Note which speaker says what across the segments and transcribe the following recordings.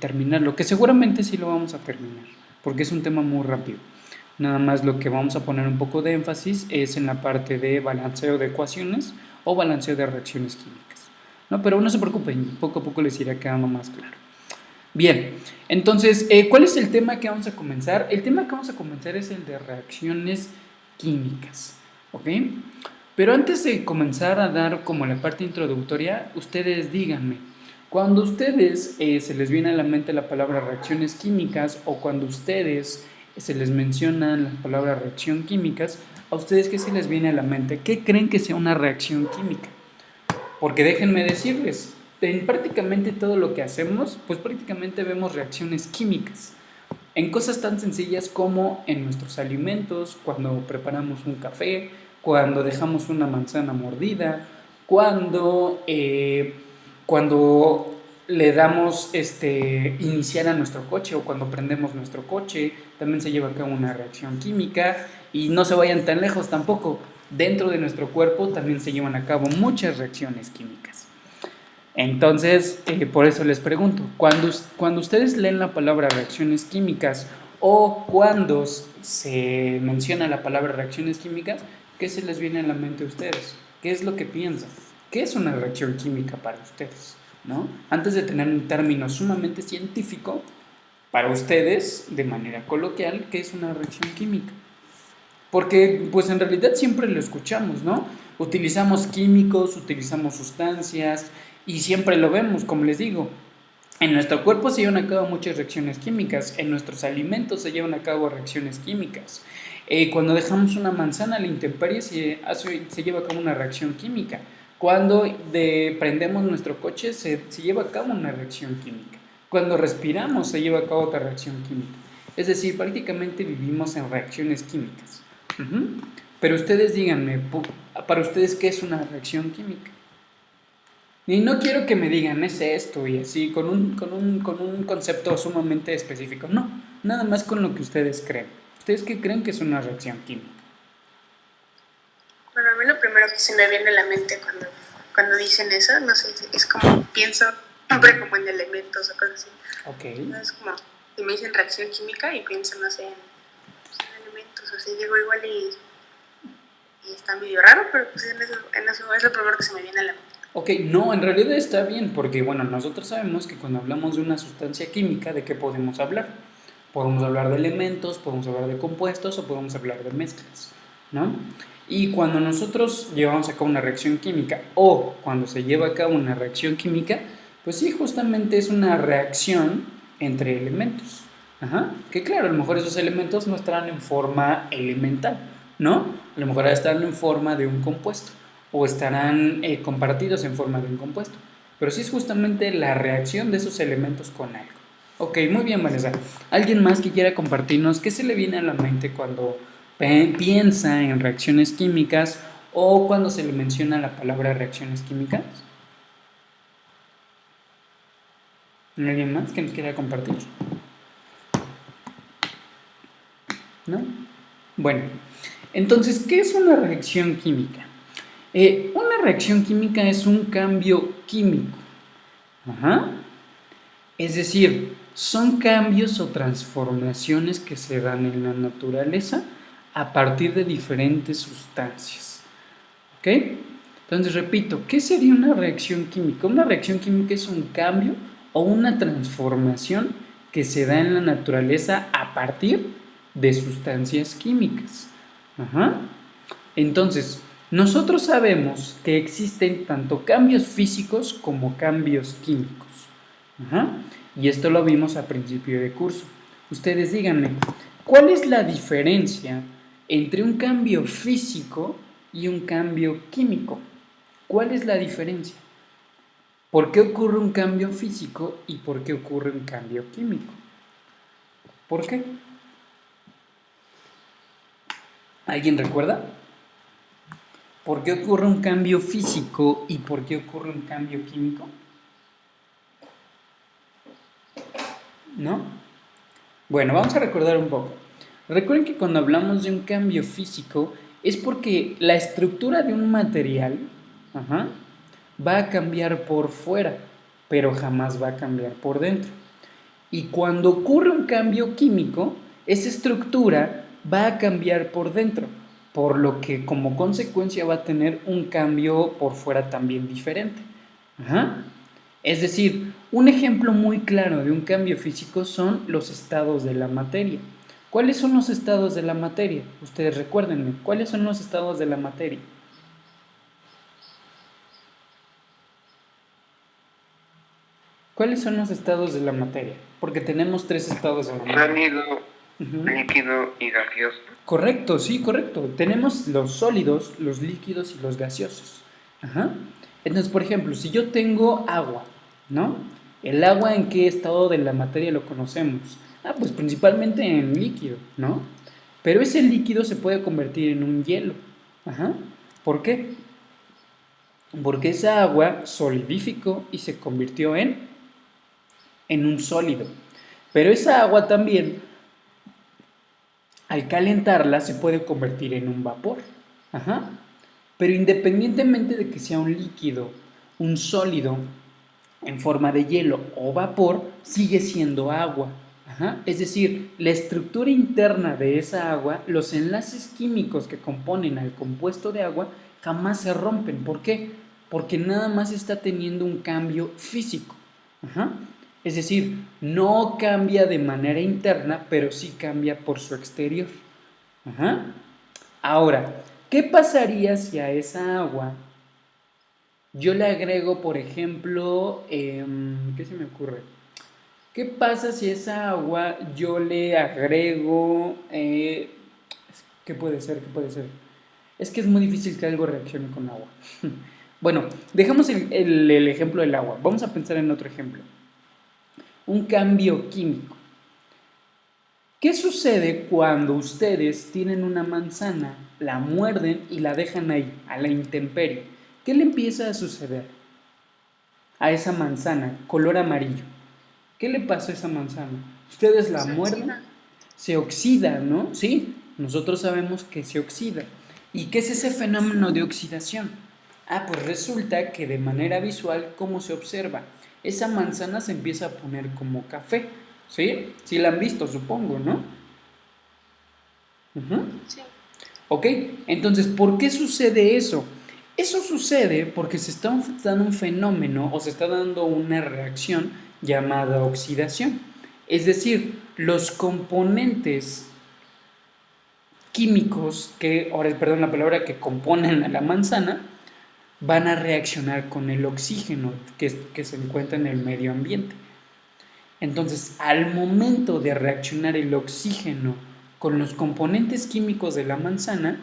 Speaker 1: terminarlo, que seguramente sí lo vamos a terminar, porque es un tema muy rápido. Nada más lo que vamos a poner un poco de énfasis es en la parte de balanceo de ecuaciones o balanceo de reacciones químicas, ¿no? Pero no se preocupen, poco a poco les irá quedando más claro. Bien, entonces, ¿cuál es el tema que vamos a comenzar? El tema que vamos a comenzar es el de reacciones químicas, ¿ok? Pero antes de comenzar a dar como la parte introductoria, ustedes díganme, cuando a ustedes se les viene a la mente la palabra reacciones químicas o cuando a ustedes se les menciona la palabra reacción químicas, ¿a ustedes qué se les viene a la mente? ¿Qué creen que sea una reacción química? Porque déjenme decirles, en prácticamente todo lo que hacemos, pues prácticamente vemos reacciones químicas. En cosas tan sencillas como en nuestros alimentos, cuando preparamos un café, cuando dejamos una manzana mordida, cuando le damos iniciar a nuestro coche o cuando prendemos nuestro coche, también se lleva a cabo una reacción química y no se vayan tan lejos tampoco. Dentro de nuestro cuerpo también se llevan a cabo muchas reacciones químicas. Entonces, por eso les pregunto, cuando ustedes leen la palabra reacciones químicas o cuando se menciona la palabra reacciones químicas, ¿qué se les viene a la mente a ustedes? ¿Qué es lo que piensan? ¿Qué es una reacción química para ustedes? ¿No? Antes de tener un término sumamente científico, para ustedes, de manera coloquial, ¿qué es una reacción química? Porque pues en realidad siempre lo escuchamos, ¿no? Utilizamos químicos, utilizamos sustancias y siempre lo vemos, como les digo. En nuestro cuerpo se llevan a cabo muchas reacciones químicas, en nuestros alimentos se llevan a cabo reacciones químicas. Cuando dejamos una manzana a la intemperie se lleva a cabo una reacción química. Cuando prendemos nuestro coche se lleva a cabo una reacción química. Cuando respiramos se lleva a cabo otra reacción química. Es decir, prácticamente vivimos en reacciones químicas. Pero ustedes díganme, para ustedes, ¿qué es una reacción química? Y no quiero que me digan, es esto y así, con un concepto sumamente específico. No, nada más con lo que ustedes creen. ¿Ustedes qué creen que es una reacción química?
Speaker 2: Bueno, a mí lo primero que se me viene a la mente cuando dicen eso, no sé, es como pienso siempre como en elementos o cosas así.
Speaker 1: Ok.
Speaker 2: No es como, si me dicen reacción química y pienso, no sé, en elementos, o sea, digo igual y está medio raro, pero pues en eso es lo primero que se me viene a la mente.
Speaker 1: Ok, no, en realidad está bien, porque bueno, nosotros sabemos que cuando hablamos de una sustancia química, ¿de qué podemos hablar? Podemos hablar de elementos, podemos hablar de compuestos o podemos hablar de mezclas, ¿no? Y cuando nosotros llevamos a cabo una reacción química o cuando se lleva a cabo una reacción química, pues sí, justamente es una reacción entre elementos. Ajá. Que claro, a lo mejor esos elementos no estarán en forma elemental, ¿no? A lo mejor estarán en forma de un compuesto o estarán compartidos en forma de un compuesto. Pero sí es justamente la reacción de esos elementos con algo. Ok, muy bien, Vanessa. ¿Alguien más que quiera compartirnos qué se le viene a la mente cuando piensa en reacciones químicas o cuando se le menciona la palabra reacciones químicas? ¿Alguien más que nos quiera compartir? ¿No? Bueno, entonces, ¿qué es una reacción química? Una reacción química es un cambio químico. Ajá. Es decir, son cambios o transformaciones que se dan en la naturaleza a partir de diferentes sustancias. ¿Ok? Entonces, repito, ¿qué sería una reacción química? Una reacción química es un cambio o una transformación que se da en la naturaleza a partir de sustancias químicas. Ajá. Entonces, nosotros sabemos que existen tanto cambios físicos como cambios químicos. Ajá. Y esto lo vimos a principio de curso. Ustedes díganme, ¿cuál es la diferencia entre un cambio físico y un cambio químico? ¿Cuál es la diferencia? ¿Por qué ocurre un cambio físico y por qué ocurre un cambio químico? ¿Por qué? ¿Alguien recuerda? ¿Por qué ocurre un cambio físico y por qué ocurre un cambio químico? ¿No? Bueno, vamos a recordar un poco. Recuerden que cuando hablamos de un cambio físico es porque la estructura de un material va a cambiar por fuera, pero jamás va a cambiar por dentro. Y cuando ocurre un cambio químico, esa estructura va a cambiar por dentro, por lo que como consecuencia va a tener un cambio por fuera también diferente. Ajá. Es decir, un ejemplo muy claro de un cambio físico son los estados de la materia. ¿Cuáles son los estados de la materia? Ustedes recuérdenme, ¿cuáles son los estados de la materia? ¿Cuáles son los estados de la materia? Porque tenemos 3 estados de la materia.
Speaker 3: Sólido,
Speaker 1: Ujú.
Speaker 3: líquido y gaseoso.
Speaker 1: Correcto, sí, correcto. Tenemos los sólidos, los líquidos y los gaseosos. Ajá. Entonces, por ejemplo, si yo tengo agua, ¿no? ¿El agua en qué estado de la materia lo conocemos? Ah, pues principalmente en líquido, ¿no? Pero ese líquido se puede convertir en un hielo. Ajá. ¿Por qué? Porque esa agua solidificó y se convirtió en un sólido. Pero esa agua también, al calentarla, se puede convertir en un vapor. Ajá. Pero independientemente de que sea un líquido, un sólido, en forma de hielo o vapor, sigue siendo agua. Ajá. Es decir, la estructura interna de esa agua, los enlaces químicos que componen al compuesto de agua, jamás se rompen. ¿Por qué? Porque nada más está teniendo un cambio físico. Ajá. Es decir, no cambia de manera interna, pero sí cambia por su exterior. Ajá. Ahora, ¿qué pasaría si a esa agua yo le agrego, por ejemplo, ¿qué se me ocurre? ¿Qué pasa si a esa agua yo le agrego, ¿qué puede ser? ¿Qué puede ser? Es que es muy difícil que algo reaccione con agua. Bueno, dejemos el ejemplo del agua. Vamos a pensar en otro ejemplo. Un cambio químico. ¿Qué sucede cuando ustedes tienen una manzana, la muerden y la dejan ahí, a la intemperie? ¿Qué le empieza a suceder a esa manzana, color amarillo? ¿Qué le pasó a esa manzana? Ustedes la muerden, se oxida, ¿no? Sí, nosotros sabemos que se oxida. ¿Y qué es ese fenómeno de oxidación? Ah, pues resulta que de manera visual, ¿cómo se observa? Esa manzana se empieza a poner como café, ¿sí? Sí la han visto, supongo, ¿no?
Speaker 2: Sí.
Speaker 1: Ok, entonces, ¿por qué sucede eso? Eso sucede porque se está dando un fenómeno o se está dando una reacción llamada oxidación. Es decir, los componentes químicos que, ahora perdón la palabra, que componen a la manzana, van a reaccionar con el oxígeno que se encuentra en el medio ambiente. Entonces, al momento de reaccionar el oxígeno con los componentes químicos de la manzana,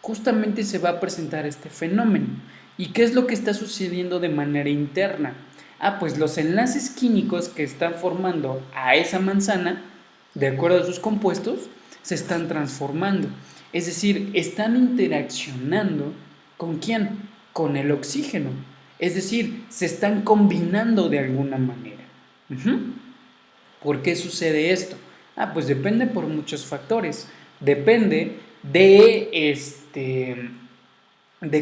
Speaker 1: justamente se va a presentar este fenómeno. ¿Y qué es lo que está sucediendo de manera interna? Ah, pues los enlaces químicos que están formando a esa manzana, de acuerdo a sus compuestos, se están transformando. Es decir, están interaccionando ¿con quién? Con el oxígeno. Es decir, se están combinando de alguna manera. ¿Por qué sucede esto? Ah, pues depende por muchos factores. Depende de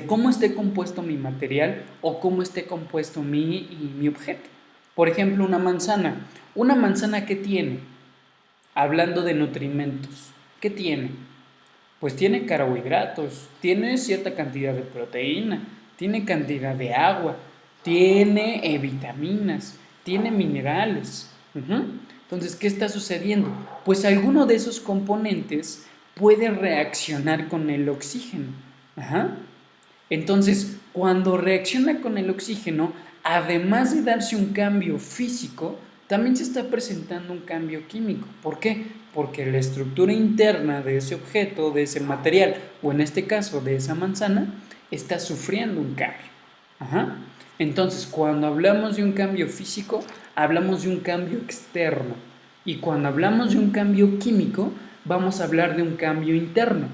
Speaker 1: cómo esté compuesto mi material o cómo esté compuesto mi objeto. Por ejemplo, una manzana. ¿Una manzana qué tiene? Hablando de nutrimentos, ¿qué tiene? Pues tiene carbohidratos, tiene cierta cantidad de proteína, tiene cantidad de agua, tiene vitaminas, tiene minerales. Entonces, ¿qué está sucediendo? Pues alguno de esos componentes puede reaccionar con el oxígeno. Ajá. Entonces, cuando reacciona con el oxígeno, además de darse un cambio físico, también se está presentando un cambio químico. ¿Por qué? Porque la estructura interna de ese objeto, de ese material, o en este caso de esa manzana, está sufriendo un cambio. Ajá. Entonces, cuando hablamos de un cambio físico, hablamos de un cambio externo. Y cuando hablamos de un cambio químico, vamos a hablar de un cambio interno.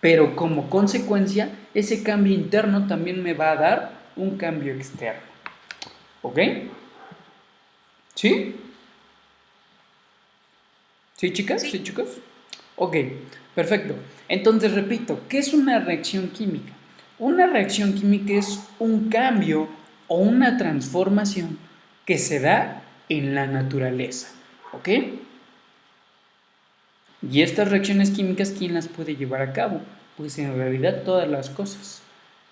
Speaker 1: Pero como consecuencia, ese cambio interno también me va a dar un cambio externo. ¿Ok? ¿Sí? ¿Sí, chicas? ¿Sí, chicos? Ok, perfecto. Entonces, repito, ¿qué es una reacción química? Una reacción química es un cambio o una transformación que se da en la naturaleza, ¿ok? Y estas reacciones químicas, ¿quién las puede llevar a cabo? Pues en realidad todas las cosas.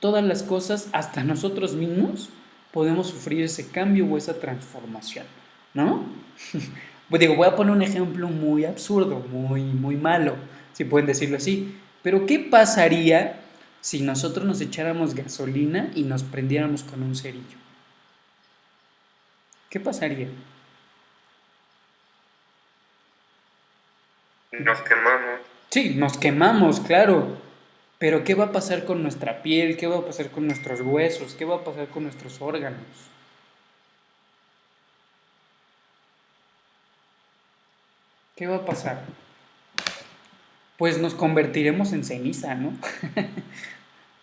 Speaker 1: Todas las cosas, hasta nosotros mismos, podemos sufrir ese cambio o esa transformación, ¿no? Pues digo, voy a poner un ejemplo muy absurdo, muy malo, si pueden decirlo así. Pero ¿qué pasaría si nosotros nos echáramos gasolina y nos prendiéramos con un cerillo? ¿Qué pasaría?
Speaker 3: Nos quemamos.
Speaker 1: Sí, nos quemamos, claro. Pero ¿qué va a pasar con nuestra piel? ¿Qué va a pasar con nuestros huesos? ¿Qué va a pasar con nuestros órganos? ¿Qué va a pasar? Pues nos convertiremos en ceniza, ¿no?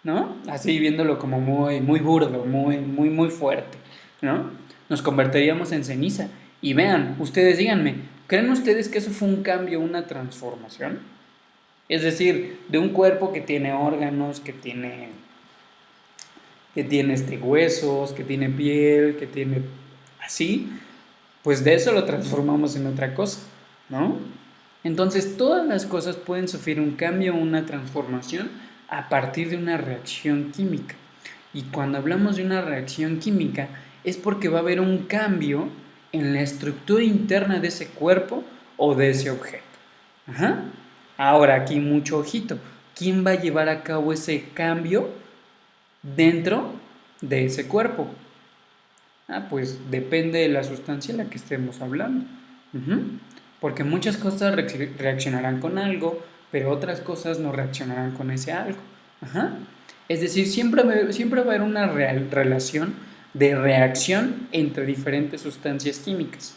Speaker 1: ¿No? Así viéndolo como muy burdo, muy fuerte, ¿no? Nos convertiríamos en ceniza. Y vean, ustedes díganme, ¿creen ustedes que eso fue un cambio, una transformación? Es decir, de un cuerpo que tiene órganos, que tiene huesos, que tiene piel, que tiene así, pues de eso lo transformamos en otra cosa, ¿no? Entonces todas las cosas pueden sufrir un cambio o una transformación a partir de una reacción química. Y cuando hablamos de una reacción química es porque va a haber un cambio en la estructura interna de ese cuerpo o de ese objeto. Ajá. Ahora aquí mucho ojito. ¿Quién va a llevar a cabo ese cambio dentro de ese cuerpo? Pues depende de la sustancia en la que estemos hablando. Porque muchas cosas reaccionarán con algo, pero otras cosas no reaccionarán con ese algo. Es decir, siempre va a haber una relación de reacción entre diferentes sustancias químicas,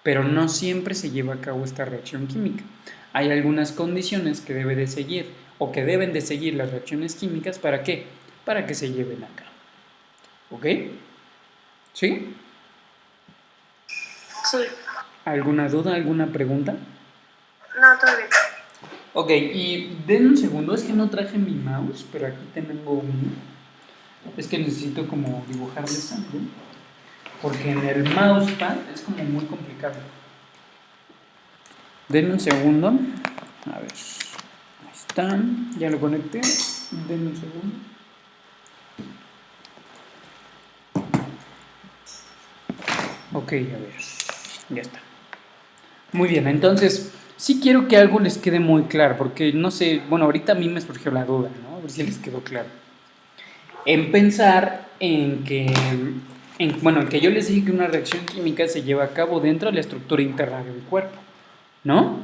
Speaker 1: pero no siempre se lleva a cabo esta reacción química. Hay algunas condiciones que debe de seguir o que deben de seguir las reacciones químicas. ¿Para qué? Para que se lleven a cabo. ¿Ok? ¿Sí?
Speaker 2: Sí.
Speaker 1: ¿Alguna duda, alguna pregunta?
Speaker 2: No, todo bien.
Speaker 1: Ok, y denme un segundo, es que no traje mi mouse, pero aquí tengo uno. Es que necesito como dibujarles algo, porque en el mousepad es como muy complicado. Denme un segundo. A ver, ahí está, ya lo conecté. Denme un segundo. Ok, a ver, ya está. Muy bien, entonces sí quiero que algo les quede muy claro, porque no sé, bueno, ahorita a mí me surgió la duda, ¿no? A ver si les quedó claro. En pensar en que yo les dije que una reacción química se lleva a cabo dentro de la estructura interna de un cuerpo, ¿no?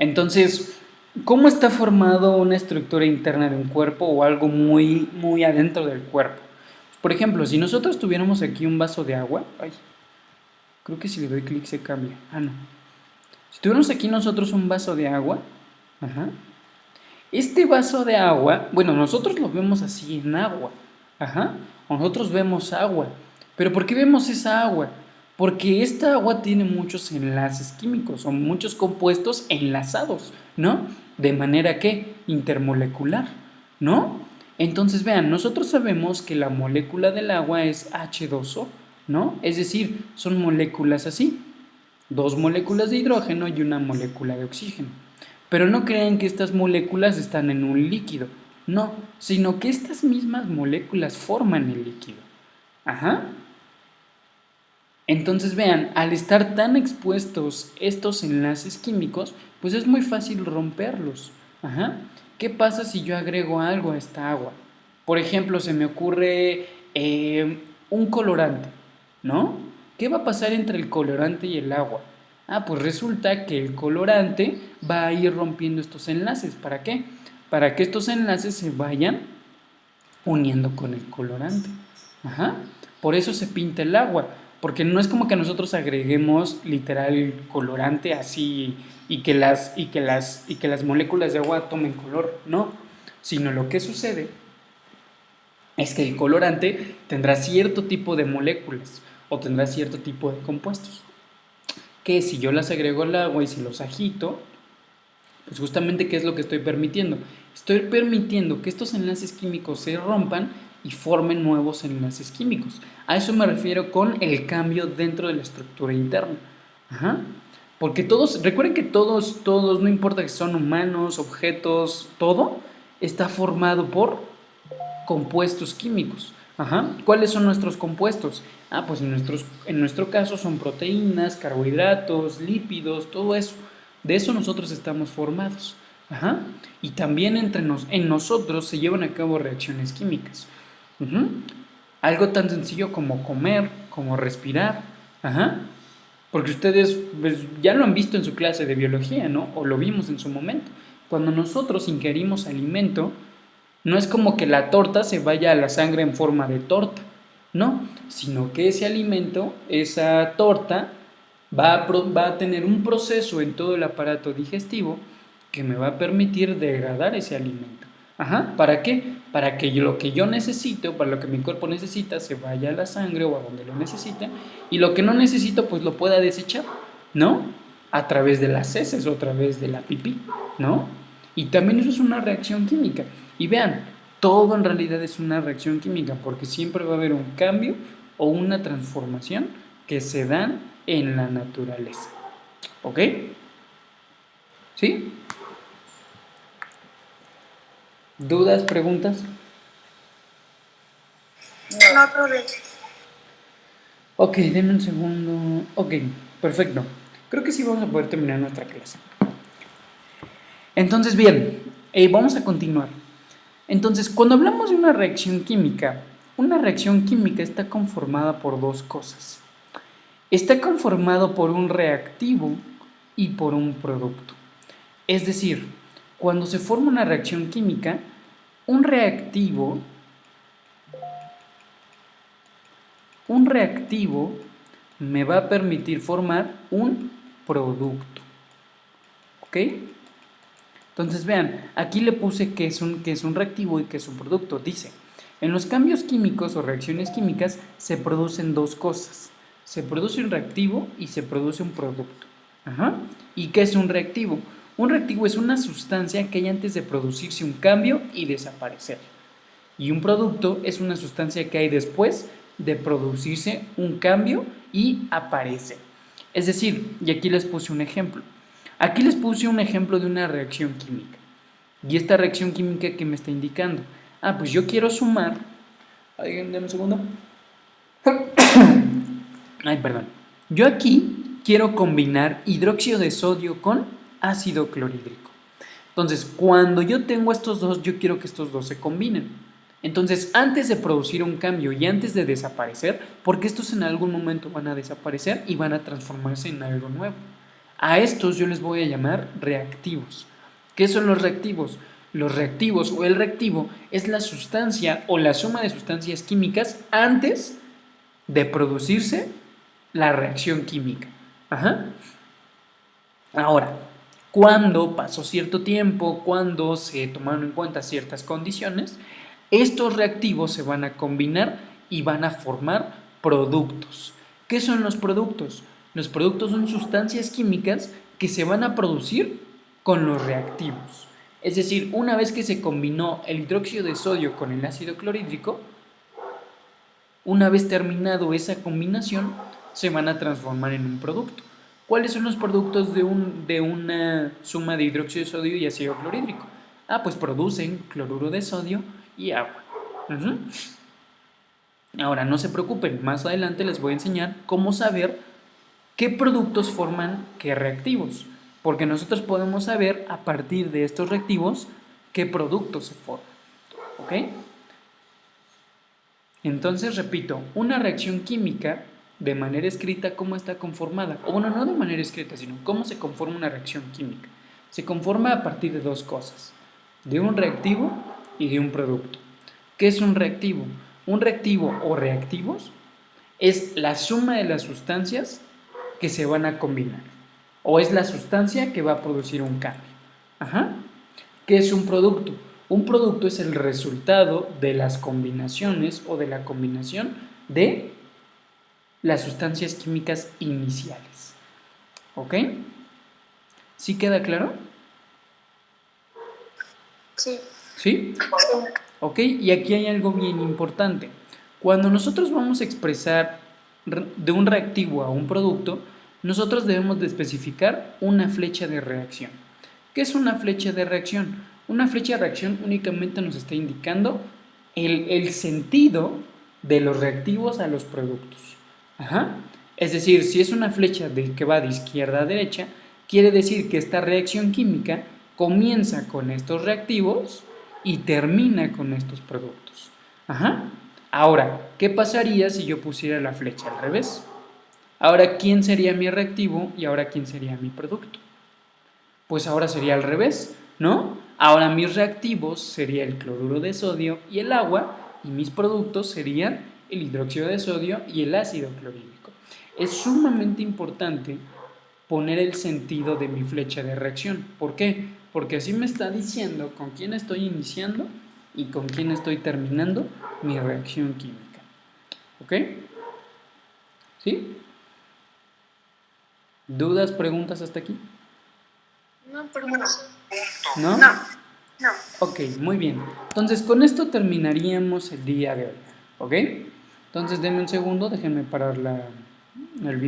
Speaker 1: Entonces, ¿cómo está formado una estructura interna de un cuerpo o algo muy adentro del cuerpo? Por ejemplo, si nosotros tuviéramos aquí un vaso de agua, creo que si le doy clic se cambia. No. Si tuviéramos aquí nosotros un vaso de agua, este vaso de agua, bueno, nosotros lo vemos así en agua, nosotros vemos agua, pero ¿por qué vemos esa agua? Porque esta agua tiene muchos enlaces químicos o muchos compuestos enlazados, ¿no? De manera que intermolecular, ¿no? Entonces vean, nosotros sabemos que la molécula del agua es H2O, ¿no? Es decir, son moléculas así, 2 moléculas de hidrógeno y una molécula de oxígeno. Pero no crean que estas moléculas están en un líquido, no, sino que estas mismas moléculas forman el líquido. Entonces vean, al estar tan expuestos estos enlaces químicos, pues es muy fácil romperlos. ¿Qué pasa si yo agrego algo a esta agua? Por ejemplo, se me ocurre un colorante, ¿no? ¿Qué va a pasar entre el colorante y el agua? Pues resulta que el colorante va a ir rompiendo estos enlaces. ¿Para qué? Para que estos enlaces se vayan uniendo con el colorante. Por eso se pinta el agua, porque no es como que nosotros agreguemos literal colorante así y que las moléculas de agua tomen color, no, sino lo que sucede es que el colorante tendrá cierto tipo de moléculas o tendrá cierto tipo de compuestos, que si yo las agrego al agua y si los agito, pues justamente ¿qué es lo que estoy permitiendo? Estoy permitiendo que estos enlaces químicos se rompan y formen nuevos enlaces químicos. A eso me refiero con el cambio dentro de la estructura interna. Ajá. Porque recuerden que todos, no importa que son humanos, objetos, todo está formado por compuestos químicos. Ajá. ¿Cuáles son nuestros compuestos? Pues en nuestro caso son proteínas, carbohidratos, lípidos, todo eso. De eso nosotros estamos formados. Ajá. Y también en nosotros se llevan a cabo reacciones químicas. Ajá. Algo tan sencillo como comer, como respirar. Ajá. Porque ustedes pues, ya lo han visto en su clase de biología, ¿no? O lo vimos en su momento. Cuando nosotros ingerimos alimento, no es como que la torta se vaya a la sangre en forma de torta, no, sino que ese alimento, esa torta, va a tener un proceso en todo el aparato digestivo que me va a permitir degradar ese alimento. Ajá, ¿para qué? Para que lo que yo necesito, para lo que mi cuerpo necesita, se vaya a la sangre o a donde lo necesite, y lo que no necesito, pues lo pueda desechar, ¿no? A través de las heces o a través de la pipí, ¿no? Y también eso es una reacción química. Y vean, todo en realidad es una reacción química, porque siempre va a haber un cambio o una transformación que se dan en la naturaleza. ¿Ok? ¿Sí? ¿Dudas, preguntas?
Speaker 2: No, profe.
Speaker 1: Ok, denme un segundo. Ok, perfecto. Creo que sí vamos a poder terminar nuestra clase. Entonces, bien, vamos a continuar. Entonces, cuando hablamos de una reacción química está conformada por dos cosas. Está conformado por un reactivo y por un producto. Es decir, cuando se forma una reacción química, un reactivo me va a permitir formar un producto. ¿Ok? Entonces vean, aquí le puse que es un reactivo y que es un producto. Dice, en los cambios químicos o reacciones químicas se producen dos cosas. Se produce un reactivo y se produce un producto. Ajá. ¿Y qué es un reactivo? Un reactivo es una sustancia que hay antes de producirse un cambio y desaparecer. Y un producto es una sustancia que hay después de producirse un cambio y aparece. Es decir, y aquí les puse un ejemplo. Aquí les puse un ejemplo de una reacción química. ¿Y esta reacción química qué me está indicando? Pues yo quiero sumar. Dame un segundo. Perdón. Yo aquí quiero combinar hidróxido de sodio con ácido clorhídrico. Entonces, cuando yo tengo estos dos, yo quiero que estos dos se combinen. Entonces, antes de producir un cambio y antes de desaparecer, porque estos en algún momento van a desaparecer y van a transformarse en algo nuevo. A estos yo les voy a llamar reactivos. ¿Qué son los reactivos? Los reactivos o el reactivo es la sustancia o la suma de sustancias químicas antes de producirse la reacción química. Ajá. Ahora, cuando pasó cierto tiempo, cuando se tomaron en cuenta ciertas condiciones, estos reactivos se van a combinar y van a formar productos. ¿Qué son los productos? Los productos son sustancias químicas que se van a producir con los reactivos. Es decir, una vez que se combinó el hidróxido de sodio con el ácido clorhídrico, una vez terminado esa combinación, se van a transformar en un producto. ¿Cuáles son los productos de una suma de hidróxido de sodio y ácido clorhídrico? Pues producen cloruro de sodio y agua. Ahora, no se preocupen, más adelante les voy a enseñar cómo saber qué productos forman qué reactivos, porque nosotros podemos saber a partir de estos reactivos qué productos se forman. ¿Ok? Entonces, repito, una reacción química de manera escrita, ¿cómo está conformada? O bueno, no de manera escrita, sino cómo se conforma una reacción química. Se conforma a partir de dos cosas, de un reactivo y de un producto. ¿Qué es un reactivo? Un reactivo o reactivos es la suma de las sustancias que se van a combinar. O es la sustancia que va a producir un cambio. Ajá. ¿Qué es un producto? Un producto es el resultado de las combinaciones o de la combinación de las sustancias químicas iniciales. ¿Ok? ¿Sí queda claro?
Speaker 2: Sí.
Speaker 1: ¿Sí? ¿Ok? Y aquí hay algo bien importante. Cuando nosotros vamos a expresar de un reactivo a un producto, nosotros debemos de especificar una flecha de reacción. ¿Qué es una flecha de reacción? Una flecha de reacción únicamente nos está indicando el sentido de los reactivos a los productos. Ajá. Es decir, si es una flecha que va de izquierda a derecha, quiere decir que esta reacción química comienza con estos reactivos y termina con estos productos. Ajá. Ahora, ¿qué pasaría si yo pusiera la flecha al revés? Ahora, ¿quién sería mi reactivo y ahora quién sería mi producto? Pues ahora sería al revés, ¿no? Ahora mis reactivos sería el cloruro de sodio y el agua, y mis productos serían el hidróxido de sodio y el ácido clorhídrico. Es sumamente importante poner el sentido de mi flecha de reacción. ¿Por qué? Porque así me está diciendo con quién estoy iniciando y con quién estoy terminando mi reacción química. ¿Ok? ¿Sí? ¿Dudas, preguntas hasta aquí?
Speaker 2: No, por favor.
Speaker 1: ¿No?
Speaker 2: No, no.
Speaker 1: Ok, muy bien. Entonces, con esto terminaríamos el día de hoy. ¿Ok? Entonces, denme un segundo, déjenme parar el video.